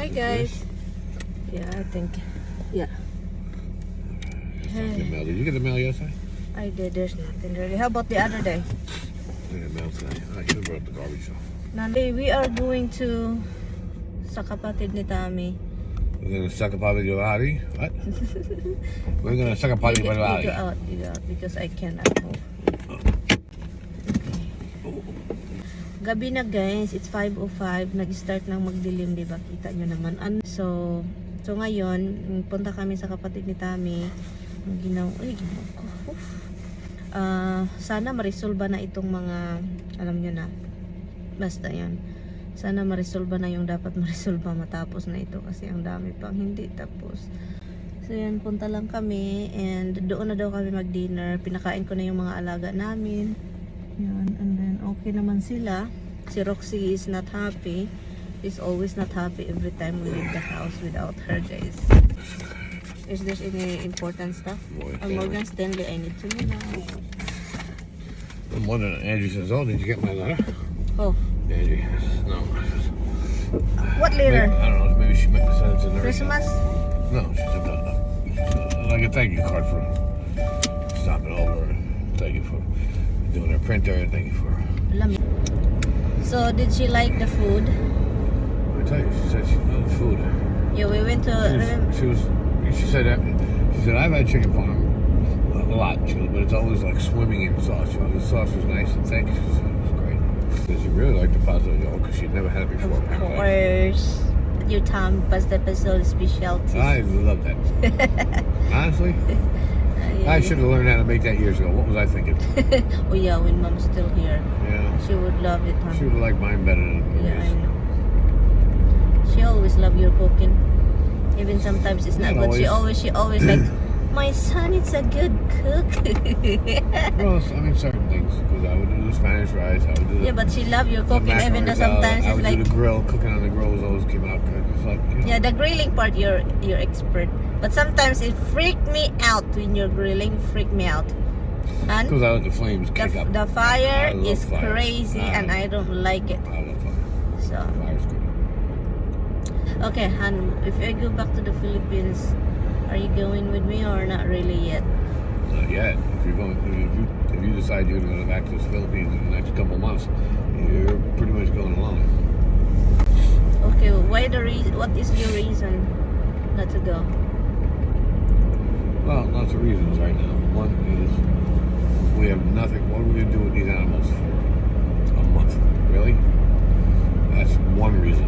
Hi guys. Yeah, I think. Yeah. The mail. Did you get the mail yesterday? I did. There's nothing really. How about the other day? I got mail today. I should have brought the garbage off. Nandi, we are going to sa kapatid ni Tami. We're gonna suck a potty with Lottie. What? We're gonna suck a potty with Lottie. You go out because I cannot move. Gabi na guys, it's 5:05. Nag-start lang magdilim, di ba? Kita nyo naman. So ngayon, punta kami sa kapatid ni Tami. Ginawa ko. Sana ma-resolve na itong mga, alam nyo na. Basta yan. Sana ma-resolve na yung dapat ma-resolve matapos na ito kasi ang dami pang hindi tapos. So yan, punta lang kami and doon na daw kami mag-dinner. Pinakain ko na yung mga alaga namin. Yan, and then okay naman sila. Si Roxy is not happy. She's always not happy every time we leave the house without her, guys. Is there any important stuff? Morgan Stanley, I need to know now. I'm wondering, Andrew says, oh, did you get my letter? Oh. Andrew, no. What letter? I don't know, maybe she meant to send it to nurse. Christmas? No, she said no. Like a thank you card for stopping over. Thank you for doing her printer. Thank you for... So, did she like the food? I tell you, she said she loved food. Yeah, we went to... She said, I've had chicken parm a lot, but it's always like swimming in sauce. The sauce was nice and thick. She said it was great. She really liked the pasta because she'd never had it before. Of course. Your Tom pasta puzzle specialty. I love that. Honestly, I should have learned how to make that years ago. What was I thinking? Oh yeah, when mom's still here. Yeah. She would love it, huh? She would like mine better than yeah, I know. She always loved your cooking. Even sometimes it's not good. Always. She always like, my son is a good cook. Well, I mean certain things because I would do the Spanish rice. I would do the, yeah, but she loved your cooking. Even though sometimes I it's would like do the grill. Cooking on the grills always came out good. It's like, you know. Yeah, the grilling part you're expert. But sometimes it freaked me out when you're grilling. Freak me out. And because I let the flames kick up. The fire is fire. crazy, and I don't like it. I love fire. So Fire's good. okay, Han, if I go back to the Philippines, are you going with me or not really yet? Not yet. If you decide you're going to go back to the Philippines in the next couple months, you're pretty much going along. Okay, why the reason? What is your reason not to go? Well, lots of reasons right now. One is we have nothing. What are we going to do with these animals for a month? Really? That's one reason.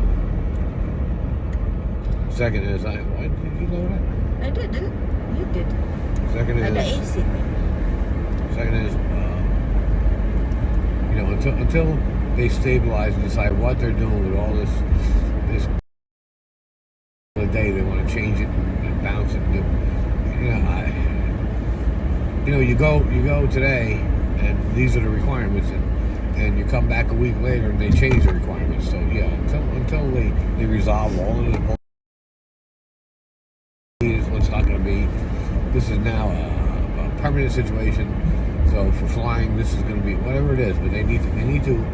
Second is, why did you know that? I didn't. You did. Second is, the AC. Second is, until they stabilize and decide what they're doing with all this the day they want to change it and bounce it. You go today, and these are the requirements, and you come back a week later and they change the requirements. So yeah, until they resolve all of the. What's not going to be. This is now a permanent situation. So for flying, this is going to be whatever it is. But they need to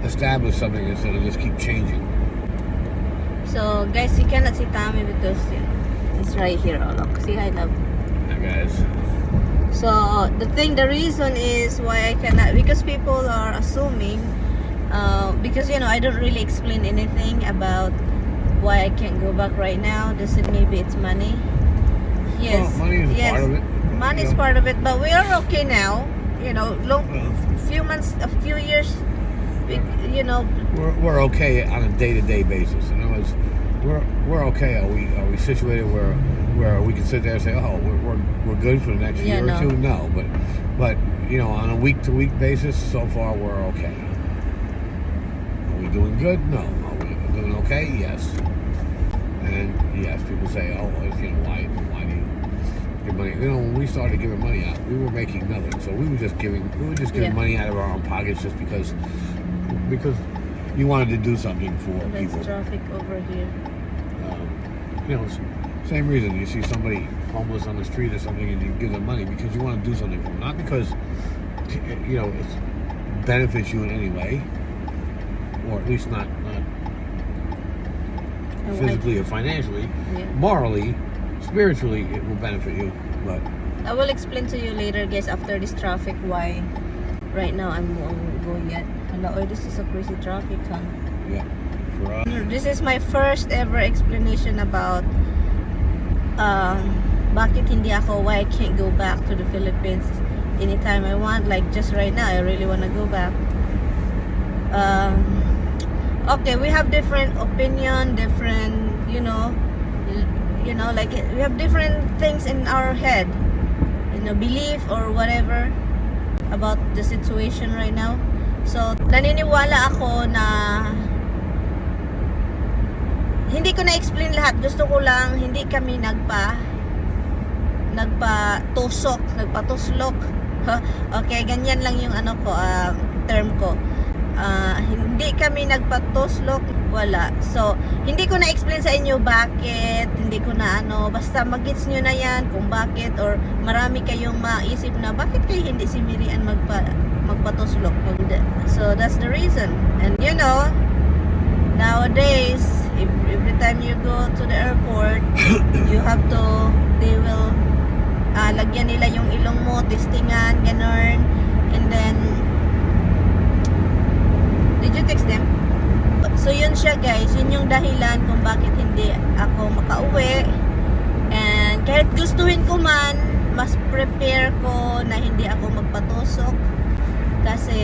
establish something instead of just keep changing. So guys, you cannot see Tommy because it's right here. Oh look, see, I love. Hi guys. So the reason is why I cannot, because people are assuming, because I don't really explain anything about why I can't go back right now. They said maybe it's money. Yes, well, money is part of it. Money is part of it, but we are okay now. Few months, a few years. We're okay on a day-to-day basis. In other words, we're okay. Are we situated where we can sit there and say, oh, we're good for the next year or two? No, but on a week-to-week basis, so far we're okay. Are we doing good? No. Are we doing okay? Yes. And yes, people say, oh, why do you give money? When we started giving money out, we were making nothing. So we were just giving money out of our own pockets just because you wanted to do something for people. There's traffic over here. Same reason. You see somebody homeless on the street or something and you give them money because you want to do something for them. Not because, it benefits you in any way. Or at least not physically or financially, Yeah. morally, spiritually, it will benefit you. But I will explain to you later, guys, after this traffic, why right now I'm going yet. Hello, oh, this is a crazy traffic, huh? yeah, for us, This is my first ever explanation about bakit hindi ako, why I can't go back to the Philippines anytime I want. Like just right now, I really want to go back. Okay, we have different opinion, different, like we have different things in our head, belief or whatever about the situation right now. So naniniwala ako na hindi ko na-explain lahat. Gusto ko lang hindi kami nagpatuslok. Okay, ganyan lang yung term ko. Hindi kami nagpatuslok, wala. So, hindi ko na-explain sa inyo bakit, hindi ko na basta mag-gets nyo na yan kung bakit, or marami kayong maisip na bakit kayo hindi si Mirian magpatuslok. So, that's the reason. And nowadays, every time you go to the airport, they will lagyan nila yung ilong mo, testingan, ganun. And then, did you text them? So yun siya, guys, yun yung dahilan kung bakit hindi ako makauwi. And kahit gustuhin ko man, mas prepare ko na hindi ako magpatusok kasi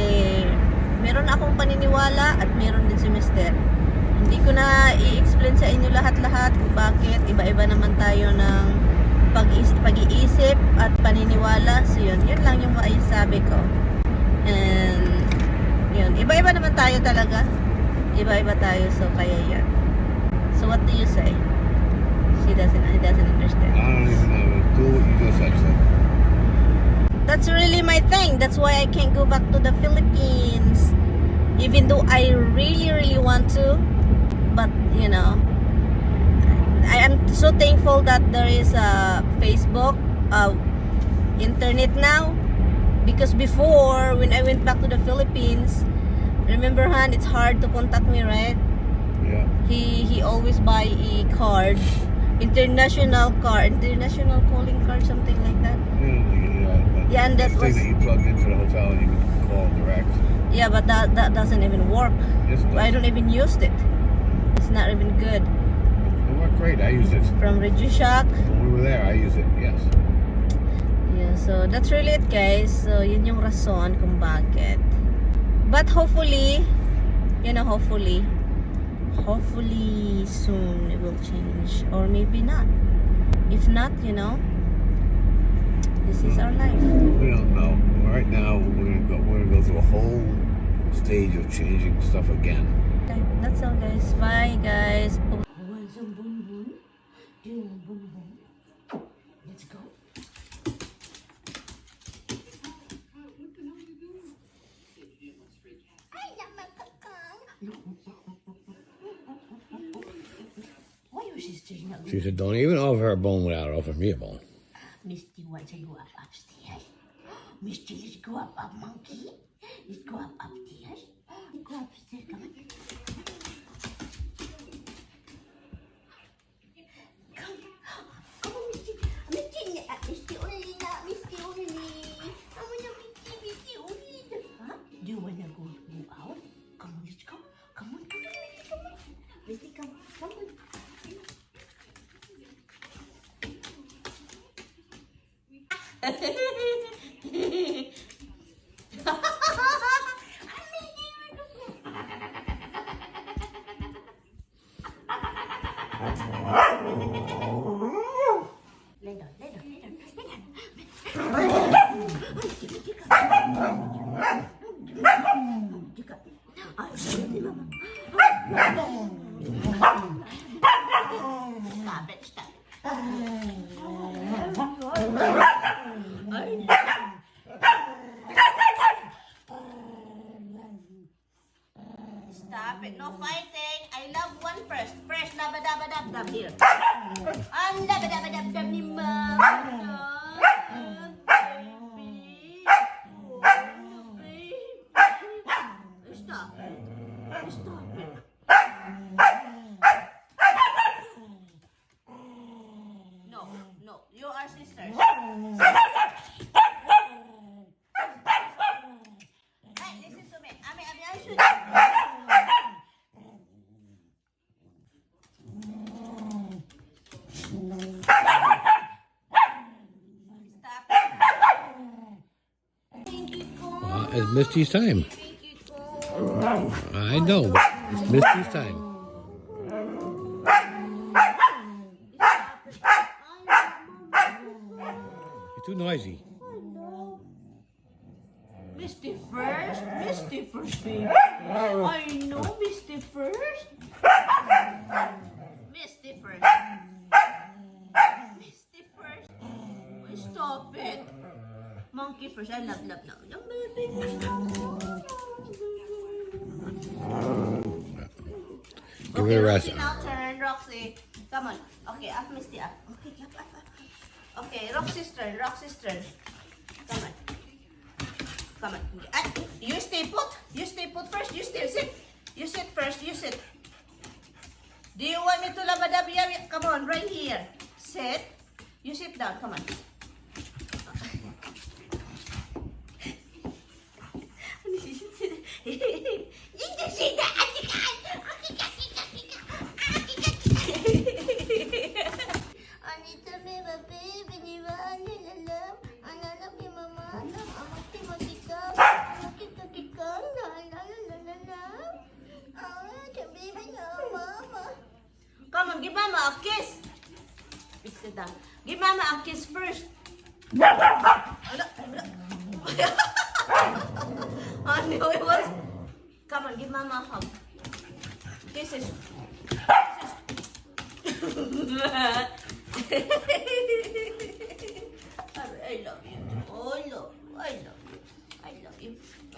meron akong paniniwala at meron din si Mister. Hindi ko na i-explain sa inyo lahat-lahat kung bakit. Iba-iba naman tayo ng pag-iisip at paniniwala. So yun lang yung maisabi ko. And yun, iba-iba naman tayo talaga. Iba-iba tayo, so kaya yan. So what do you say? He doesn't understand. I don't even have a clue what you just said. That's really my thing. That's why I can't go back to the Philippines. Even though I really, really want to. But, I am so thankful that there is a Facebook, internet now. Because before, when I went back to the Philippines, remember, Han, it's hard to contact me, right? Yeah. He always buy a card, international calling card, something like that. Yeah, and that thing was that you plugged into the hotel and you can call direct. yeah, but that doesn't even work. Yes, it does. I don't even use it. It's not even good. It worked great. I used it From Regishack. when we were there. I used it. Yes. Yeah, so that's really it, guys. So yun yung rason kung bakit. But hopefully, hopefully soon it will change, or maybe not. If not, this is our life. We don't know. Right now, we're gonna go through a whole stage of changing stuff again. Okay, that's all, guys. Bye, guys. Want some bonbon? Do you want bonbon? Let's go. Why your sister's not good? She said, "Don't even offer her a bone without offering me a bone." Misty wants to go up upstairs. Misty, let's go up, monkey. Let's go up upstairs. Go upstairs, come on. Come on, Misty. Misty only. I want to Misty only. Huh? Do you want to go out? Come on, let's go. Come on, Misty, come on. Misty, come on. Stop it, no fighting. I love one first. Fresh, dabba-dabba-dab-dab here. Ang dabba-dabba-dab-dab ni Mama. Baby. Stop it. Stop it. It's Misty's time. I know, but it's Misty's time. You're too noisy. Misty first, baby. I know, Misty first. Misty first. Misty first. Oh, stop it. Monkey first. I love. No, baby. Give it a rest. Roxy, now turn, Roxy. Come on. Okay, up, Misty, up. Okay, up. Okay, Roxy's turn. Come on. You stay put first. Sit. You sit first. Do you want me to labadabi? Come on, right here. Sit. You sit down. Come on. Anita, baby, di ba? Analap ni mama. Come on, give mama a kiss. Sit down. Give mama a kiss first. Oh no, it was. Come on, give mama a hug. Kisses.